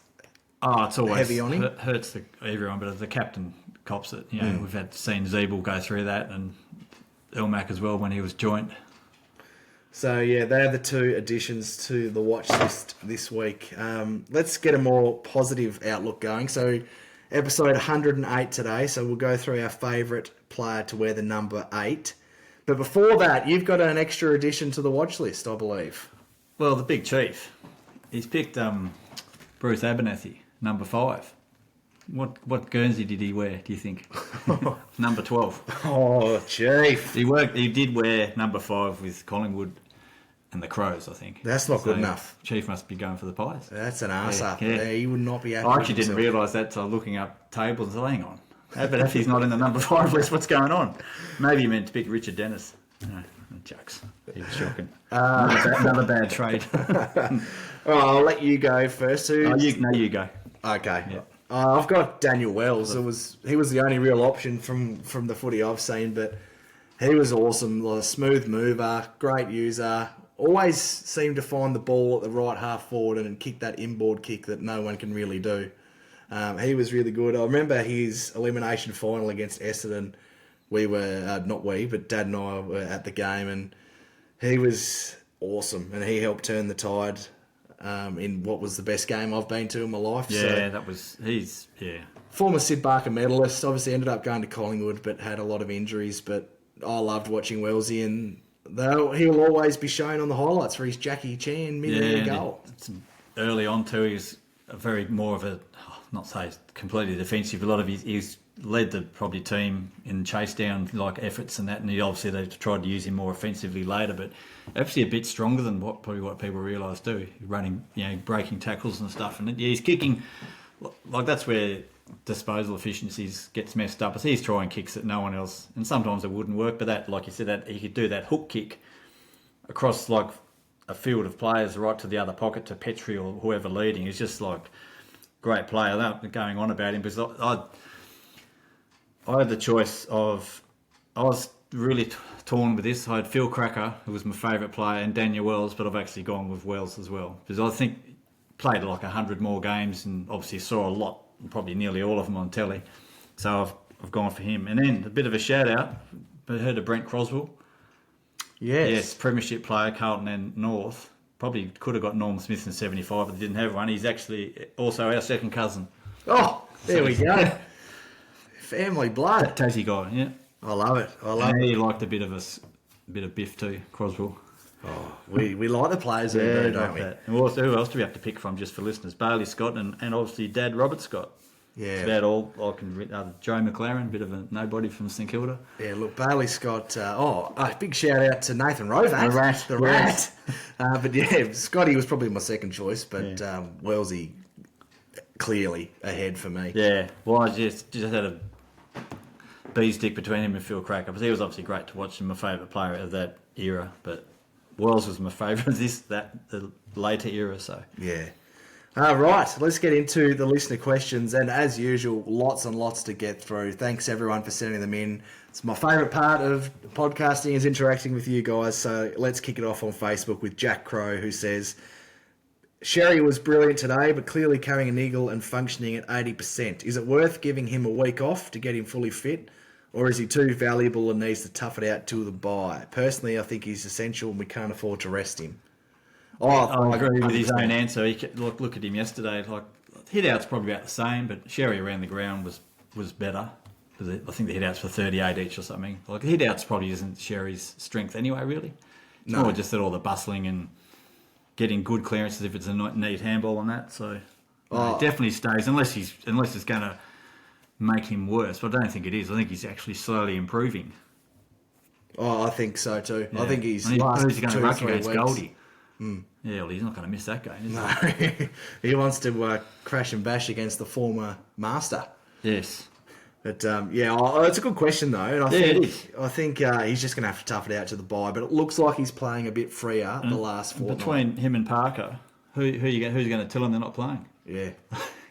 always heavy on him. Hurts everyone, but the captain cops it. You know, we've seen Zeeble go through that, and Elmac as well when he was joint. So, yeah, they are the 2 additions to the watch list this week. Let's get a more positive outlook going. So, episode 108 today. So, we'll go through our favourite player to wear the number 8. But before that, you've got an extra addition to the watch list, I believe. Well, the big chief. He's picked Bruce Abernathy, number 5. What Guernsey did he wear, do you think? Number 12. Oh, chief. He did wear number 5 with Collingwood and the Crows, I think. That's not good enough. Chief must be going for the Pies. That's an arse up. Yeah, he would not be happy. I actually didn't realise that until looking up tables and hang on. But if he's not in the number 5 list, what's going on? Maybe he meant to pick Richard Dennis. No. Jokes. He was shocking. Another bad trade. All right, I'll let you go first. You go. Okay. Yeah. I've got Daniel Wells. He was the only real option from the footy I've seen, but he was awesome. Like a smooth mover, great user. Always seemed to find the ball at the right half forward and kick that inboard kick that no one can really do. He was really good. I remember his elimination final against Essendon. We were, not we, but Dad and I were at the game, and he was awesome. And he helped turn the tide in what was the best game I've been to in my life. Yeah, So, former Sid Barker medalist, obviously ended up going to Collingwood, but had a lot of injuries. But I loved watching Wellesley, and he'll always be shown on the highlights for his Jackie Chan mid-air goal. Early on too, he was more of a, not say completely defensive, but a lot of he's led the probably team in chase down like efforts and that, and they've tried to use him more offensively later, but actually a bit stronger than what people realise too. Running, breaking tackles and stuff, and he's kicking like that's where disposal efficiencies gets messed up. He's trying kicks that no one else, and sometimes it wouldn't work, but that, like you said, that he could do that hook kick across like a field of players right to the other pocket to Petrie or whoever leading. He's just like great player. Going on about him because I had the choice of, I was really torn with this. I had Phil Cracker, who was my favourite player, and Daniel Wells, but I've actually gone with Wells as well because I think played like 100 more games and obviously saw a lot, probably nearly all of them on telly. So I've gone for him. And then a bit of a shout out, I heard of Brent Croswell. Yes, premiership player, Carlton and North. Probably could have got Norm Smith in 75, but didn't have one. He's actually also our second cousin. Oh, there we go. Family blood. Tassie guy, yeah. I love it. He liked a bit of biff too, Croswell. Oh, we like the players that do, don't we? That. And who else do we have to pick from just for listeners? Bailey Scott and obviously Dad Robert Scott. Yeah. That's about all I can. Joe McLaren, bit of a nobody from St Kilda. Yeah, look, Bailey Scott. A big shout out to Nathan Rovat. The rat. Yes. But yeah, Scotty was probably my second choice, but Wellesley clearly ahead for me. Yeah, well, I just had a bee's dick between him and Phil Cracker, but he was obviously great to watch and my favourite player of that era, but Wells was my favourite of the later era, so. Yeah. Right, let's get into the listener questions, and as usual, lots and lots to get through. Thanks everyone for sending them in. It's my favourite part of podcasting is interacting with you guys, so let's kick it off on Facebook with Jack Crow, who says, Xerri was brilliant today, but clearly carrying an eagle and functioning at 80%. Is it worth giving him a week off to get him fully fit? Or is he too valuable and needs to tough it out till the bye? Personally, I think he's essential and we can't afford to rest him. I agree with his own answer. Look at him yesterday. Like hit out's probably about the same, but Xerri around the ground was better because I think the hit outs were 38 each or something. Like the hit outs probably isn't Xerri's strength anyway. Really, it's more just that all the bustling and getting good clearances if it's a neat handball on that. So he definitely stays unless it's going to make him worse. But I don't think it is. I think he's actually slowly improving. Oh, I think so too. Yeah. I think he's going to ruck against weeks. Goldie. Yeah, well, he's not going to miss that game, is he? He wants to crash and bash against the former master. Yes. But, it's a good question, though. And I think he's just going to have to tough it out to the bye. But it looks like he's playing a bit freer the last fortnight. Between him and Parker, who's going to tell him they're not playing? Yeah.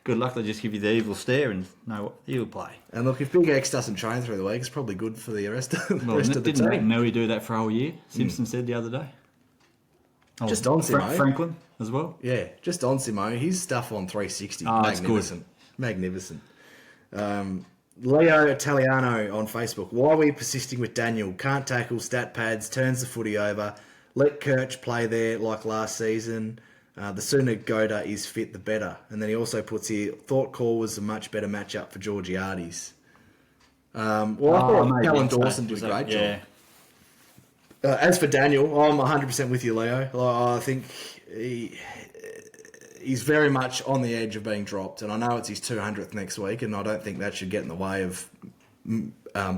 Good luck. They just give you the evil stare and know he'll play. And look, if Big X doesn't train through the week, it's probably good for the rest of the team. Didn't Noe do that for a whole year? Simpson said the other day. Just on Simo. Franklin as well? Yeah, just on Simo. His stuff on 360. Magnificent. Magnificent. Leo Italiano on Facebook. Why are we persisting with Daniel? Can't tackle, stat pads, turns the footy over. Let Kirch play there like last season. The sooner Goda is fit, the better. And then he also puts here, thought Call was a much better matchup for Georgiades. I thought Callum Dawson did a great job. As for Daniel, I'm 100% with you, Leo. I think he's very much on the edge of being dropped, and I know it's his 200th next week, and I don't think that should get in the way of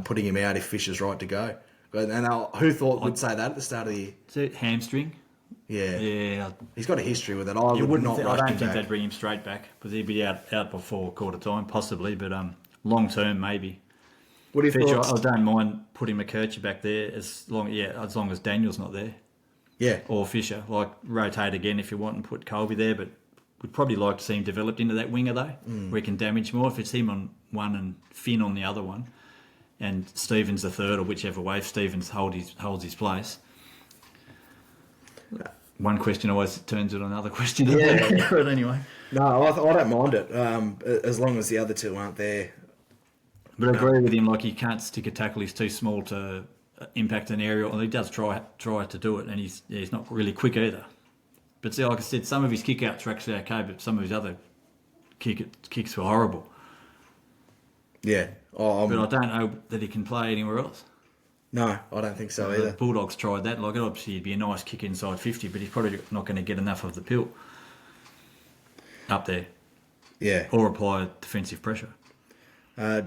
putting him out if Fisher's right to go. And who thought would say that at the start of the year? Is it hamstring? Yeah. He's got a history with it. I don't think they'd bring him straight back because he'd be out before quarter time, possibly, but long term maybe. What are your Fisher, thoughts? I don't mind putting McKercher back there as long as Daniel's not there. Yeah. Or Fisher. Like, rotate again if you want and put Colby there, but we'd probably like to see him developed into that winger, though, where he can damage more. If it's him on one and Finn on the other one, and Stevens the third, or whichever way, if Stevens holds his place. One question always turns into another question. Yeah. But anyway. No, I don't mind it, as long as the other two aren't there. But I agree with him, like, he can't stick a tackle. He's too small to impact an aerial. Well, he does try to do it, and he's not really quick either. But see, like I said, some of his kick-outs are actually okay, but some of his other kicks were horrible. Yeah. But I don't know that he can play anywhere else. No, I don't think so The either. Bulldogs tried that. Like, obviously, it'd be a nice kick inside 50, but he's probably not going to get enough of the pill up there. Yeah. Or apply defensive pressure.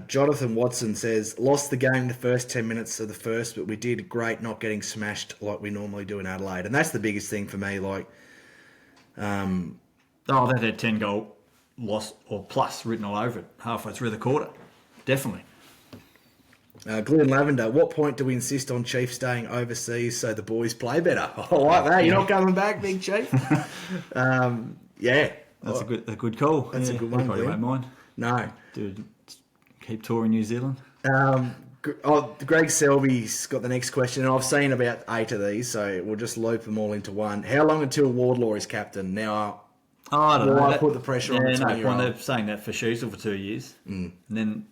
Jonathan Watson says, lost the game the first 10 minutes of the first, but we did great not getting smashed like we normally do in Adelaide. And that's the biggest thing for me. Like, They had 10 goal loss or plus written all over it halfway through the quarter. Definitely. Glenn Lavender, what point do we insist on Chief staying overseas so the boys play better? I like that. You're not coming back, Big Chief. Yeah. That's a good call. That's a good one, You probably Glenn. won't mind. No. Dude, keep touring New Zealand. Greg Selby's got the next question, and I've seen about 8 of these, so we'll just loop them all into one. How long until Wardlaw is captain? Now, I don't know. I put the pressure on the 20-year-old? They're saying that for Sheasel for 2 years. And then,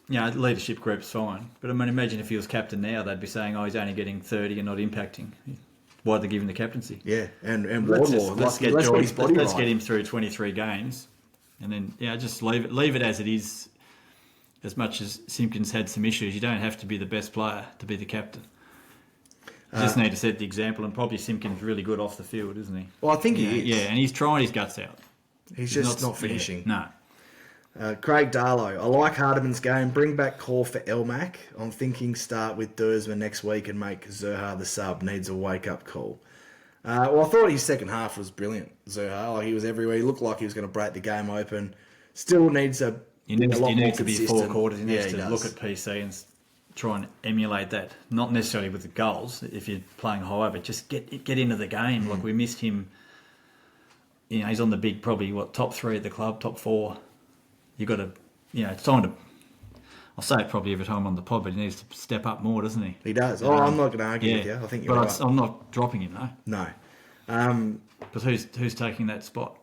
leadership group's fine. But I mean, imagine if he was captain now, they'd be saying, he's only getting 30 and not impacting. Why'd they give him the captaincy? Yeah, and Wardlaw. Let's get him through 23 games. And then, just leave it as it is. As much as Simpkins had some issues, you don't have to be the best player to be the captain. You just need to set the example, and probably Simpkins really good off the field, isn't he? Well, I think he is. Yeah, and he's trying his guts out. He's just not finishing. Yeah, no. Craig Darlow, I like Hardiman's game. Bring back call for Elmac. I'm thinking start with Dersman next week and make Zerha the sub. Needs a wake-up call. Well, I thought his second half was brilliant, Zerha. Like, he was everywhere. He looked like he was going to break the game open. Still needs a He needs to be consistent. 4 quarters. He needs Yeah, to look at PC and try and emulate that. Not necessarily with the goals if you're playing high, but just get into the game. Like, we missed him. He's on the big, probably top 3 at the club, top 4. You got to, it's time to. I'll say it probably every time on the pod, but he needs to step up more, doesn't he? He does. I'm not going to argue with you. I think you're right. I'm not dropping him though. No. Because who's taking that spot?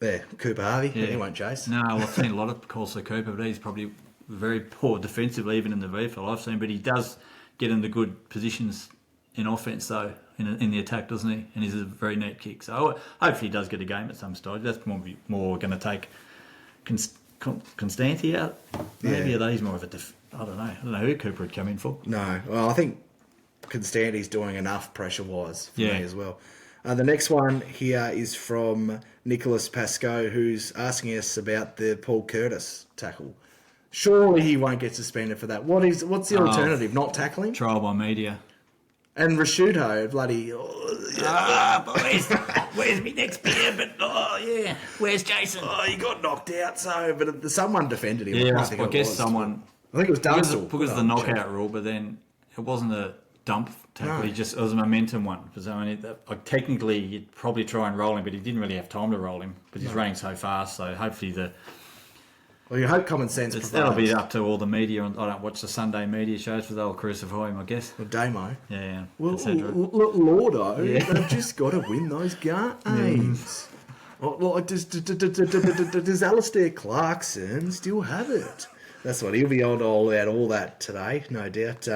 There, Cooper Harvey. Yeah. He won't chase. No, I've seen a lot of calls for Cooper, but he's probably very poor defensively, even in the VFL I've seen. But he does get into good positions in offence, though, in the attack, doesn't he? And he's a very neat kick. So hopefully he does get a game at some stage. That's more going to take Constanti out. Maybe he's more of a I don't know who Cooper would come in for. No. Well, I think Constanti's doing enough pressure-wise for me as well. The next one here is from Nicholas Pascoe, who's asking us about the Paul Curtis tackle. Surely he won't get suspended for that. What's the alternative? Not tackling? Trial by media. And Rashudo, bloody... boys, where's me next beer? But, where's Jason? he got knocked out, but someone defended him. Yeah, I guess someone... I think it was Dunstall. Because of the knockout rule, but then it wasn't a dump tackle. No. It was a momentum one. Because technically, you'd probably try and roll him, but he didn't really have time to roll him because he's running so fast. So hopefully Well, you hope common sense prevails. that'll be up to all the media. I don't watch the Sunday media shows, but they'll crucify him, I guess. Well, Damo. Yeah, Well, etc. Lordo, they've just got to win those games. Well, does Alistair Clarkson still have it? That's what he'll be on all that today, no doubt.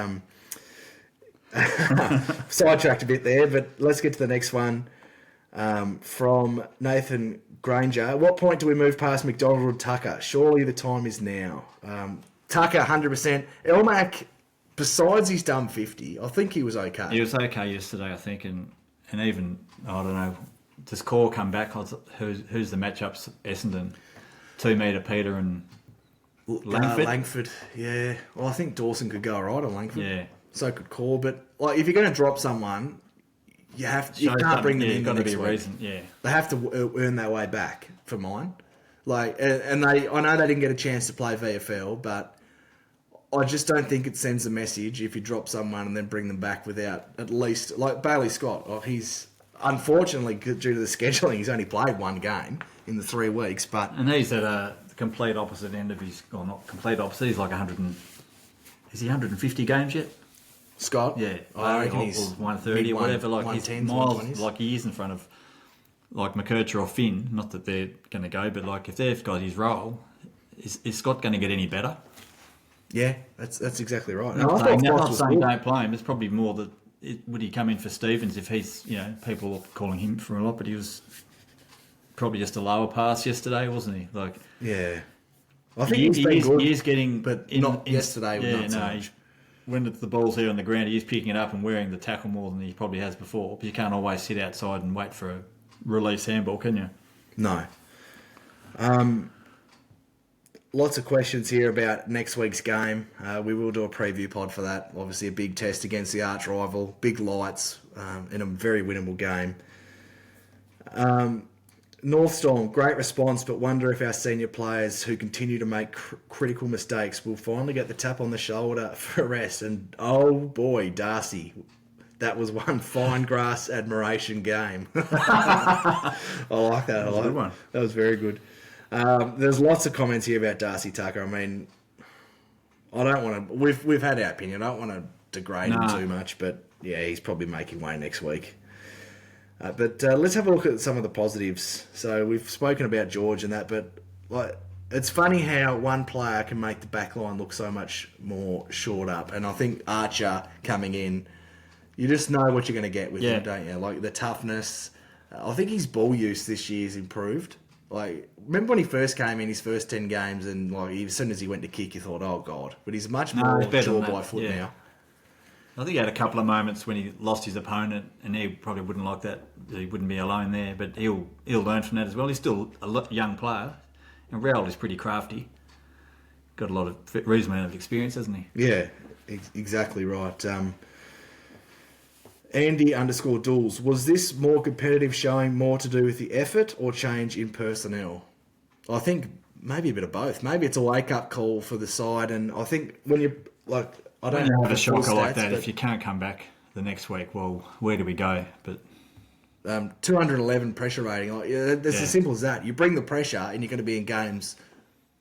Sidetracked a bit there, but let's get to the next one. From Nathan Granger. At what point do we move past McDonald or Tucker? Surely the time is now. Tucker, 100%. Elmac, besides his dumb 50, I think he was okay. He was okay yesterday, I think, and even, I don't know, does Core come back? Who's the matchups? Essendon, 2 metre Peter and Langford? Langford, yeah. Well, I think Dawson could go all right on Langford. Yeah. So could Core, but if you're going to drop someone, you can't bring them in the next week. Reason, yeah. They have to earn their way back, for mine. I know they didn't get a chance to play VFL, but I just don't think it sends a message if you drop someone and then bring them back without at least, like Bailey Scott. Oh, he's unfortunately, due to the scheduling, he's only played one game in the 3 weeks. And he's at a complete opposite end of his, or not complete opposite. He's like is he 150 games yet? Scott, Yeah, I reckon he's 130 or whatever. Like he's 110s, miles, 120s. like he is in front of like McKercher or Finn. Not that they're going to go, but like if they've got his role, is Scott going to get any better? Yeah, that's exactly right. I'm not saying don't play him. It's probably more that would he come in for Stevens if he's, people are calling him for a lot, but he was probably just a lower pass yesterday, wasn't he? Like, yeah, I think he's been good. He is getting, but not yesterday. Yeah, not so no. much. When the ball's here on the ground, he is picking it up and wearing the tackle more than he probably has before. But you can't always sit outside and wait for a release handball, can you? No. Lots of questions here about next week's game. We will do a preview pod for that. Obviously, a big test against the arch rival. Big lights in a very winnable game. North Storm, great response, but wonder if our senior players who continue to make critical mistakes will finally get the tap on the shoulder for rest. And oh boy, Darcy, that was one fine grass admiration game. I like that. That was a good one. That was very good. There's lots of comments here about Darcy Tucker. I mean, I don't want to. We've had our opinion. I don't want to degrade him too much, but yeah, he's probably making way next week. But let's have a look at some of the positives. So we've spoken about George and that, but like it's funny how one player can make the back line look so much more shored up. And I think Archer coming in, you just know what you're going to get with him, don't you? Like the toughness. I think his ball use this year's improved. Like, remember when he first came in his first 10 games and like as soon as he went to kick, you thought, oh God. But he's much more sure by foot now. I think he had a couple of moments when he lost his opponent, and he probably wouldn't like that. He wouldn't be alone there, but he'll learn from that as well. He's still a young player, and Raoul is pretty crafty. Got a lot of reasonable amount of experience, hasn't he? Yeah, exactly right. Andy_Dools, was this more competitive showing more to do with the effort or change in personnel? I think maybe a bit of both. Maybe it's a wake-up call for the side, and I think when you like. I don't have a shocker like that. If you can't come back the next week, well, where do we go? But 211 pressure rating. It's as simple as that. You bring the pressure, and you're going to be in games.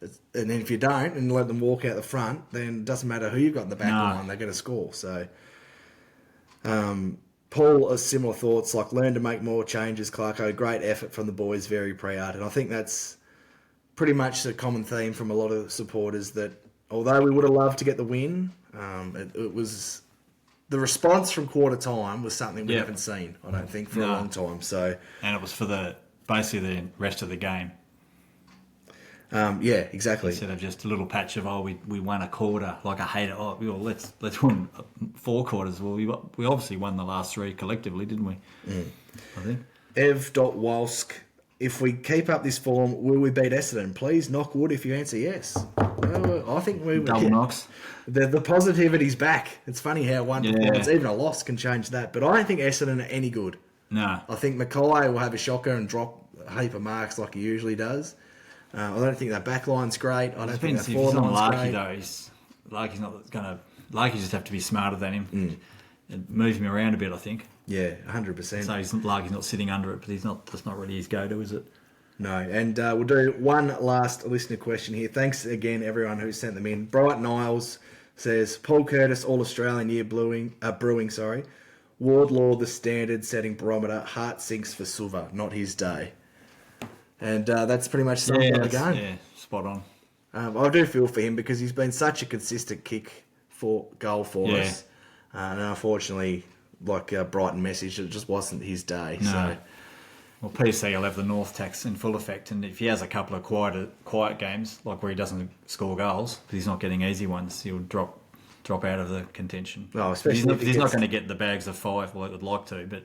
And then if you don't, and let them walk out the front, then it doesn't matter who you've got in the back line. They're going to score. So, Paul has similar thoughts. Like learn to make more changes. Clarko, great effort from the boys. Very proud, and I think that's pretty much the common theme from a lot of supporters. That although we would have loved to get the win. It was the response from quarter time was something we haven't seen, I don't think, for a long time. So, and it was for basically the rest of the game. Yeah, exactly. Instead of just a little patch of we won a quarter, like I hate it. Let's win 4 quarters. Well, we obviously won the last 3 collectively, didn't we? I think. Ev.Walsk, if we keep up this form, will we beat Essendon? Please knock wood if you answer yes. I think we will. Double knocks. The positivity's back. It's funny how one performance, even a loss, can change that. But I don't think Essendon are any good. No. I think Mackay will have a shocker and drop a heap of marks like he usually does. I don't think that back line's great. I don't think that forward line's great. Larky's not going to... Larky just have to be smarter than him and move him around a bit, I think. Yeah, 100%. So Larky's not sitting under it, but that's not really his go-to, is it? No, and we'll do one last listener question here. Thanks again, everyone who sent them in. Bright Niles says, Paul Curtis, All-Australian year brewing, Wardlaw, the standard-setting barometer, heart sinks for Suva, not his day. And that's pretty much sums up the game. Yeah, spot on. I do feel for him because he's been such a consistent goal for us. And unfortunately, like Brighton message, it just wasn't his day. No. So. Well, PC will have the North tax in full effect, and if he has a couple of quiet games, like where he doesn't score goals, but he's not getting easy ones, he'll drop out of the contention. Oh, especially he's not going to get the bags of 5, well, he would like to, but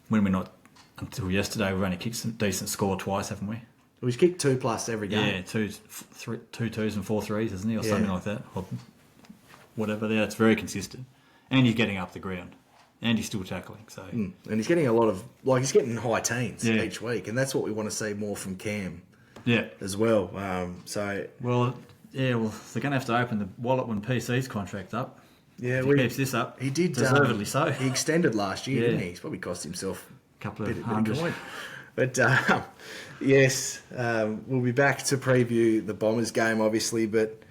when we're not, until yesterday, we've only kicked some decent score twice, haven't we? We've kicked 2+ every game. Yeah, 2 2s and 4 3s, isn't he, or something like that, or whatever. Yeah, it's very consistent, and he's getting up the ground. And he's still tackling, so. And he's getting a lot of, he's getting high teens each week, and that's what we want to see more from Cam. Yeah. As well. Well, Yeah, well, they're going to have to open the wallet when PC's contract's up. Yeah, if he keeps this up. He did deservedly so. He extended last year, didn't he? He's probably cost himself A couple of bit hundred. of coin. But yes, we'll be back to preview the Bombers game, obviously. But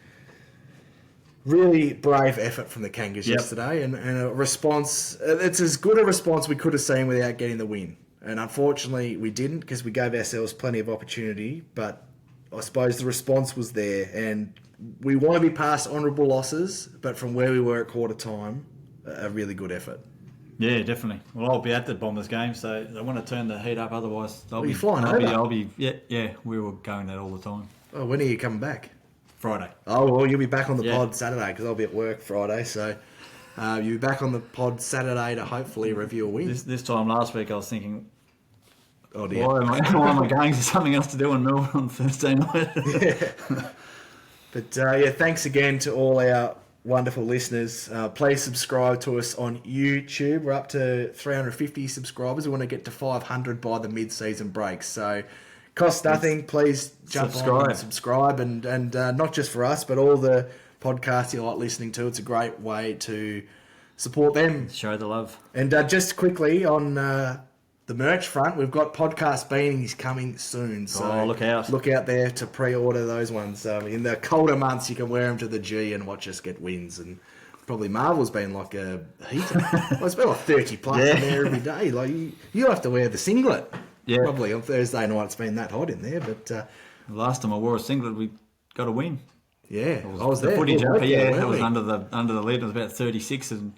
really brave effort from the Kangas yesterday, and a response. It's as good a response we could have seen without getting the win. And unfortunately, we didn't because we gave ourselves plenty of opportunity. But I suppose the response was there, and we want to be past honourable losses, but from where we were at quarter time, a really good effort. Yeah, definitely. Well, I'll be at the Bombers game, so they want to turn the heat up. Otherwise, Are you flying over? I'll be. Yeah. We were going that all the time. Oh, when are you coming back? Friday. Oh, well, you'll be back on the pod Saturday because I'll be at work Friday. So you'll be back on the pod Saturday to hopefully review a win. This time last week, I was thinking, oh dear, why am I going to something else to do in Melbourne on Thursday night? Yeah. But thanks again to all our wonderful listeners. Please subscribe to us on YouTube. We're up to 350 subscribers. We want to get to 500 by the mid-season break. So costs nothing. Please jump on and subscribe. And not just for us, but all the podcasts you like listening to. It's a great way to support them. Show the love. And just quickly on the merch front, we've got podcast beanies coming soon. So look out. Look out there to pre-order those ones. In the colder months, you can wear them to the G and watch us get wins. And probably Marvel's been like a heater. Well, it's been like 30 plus in there every day. Like you have to wear the singlet. Yeah. Probably on Thursday night it's been that hot in there. But the last time I wore a singlet, we got a win. Yeah, I was there. The footage up, it was under the lid. It was about 36 and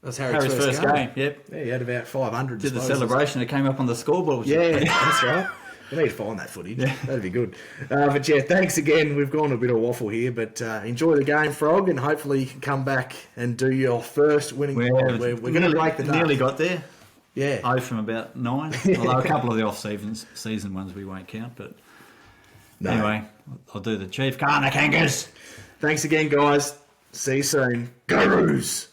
that's Harry's first game. Yep. Yeah, he had about 500. Did the celebration. It came up on the scoreboard. That's right. We need to find that footage. Yeah. That'd be good. But thanks again. We've gone a bit of waffle here, but enjoy the game, Frog, and hopefully you can come back and do your first winning pod. We're going to break the duck. Nearly got there. Yeah. 0 from about 9. Although a couple of the off-season ones we won't count, but anyway, I'll do the Chief. Kangas. Thanks again, guys. See you soon. Go Roos!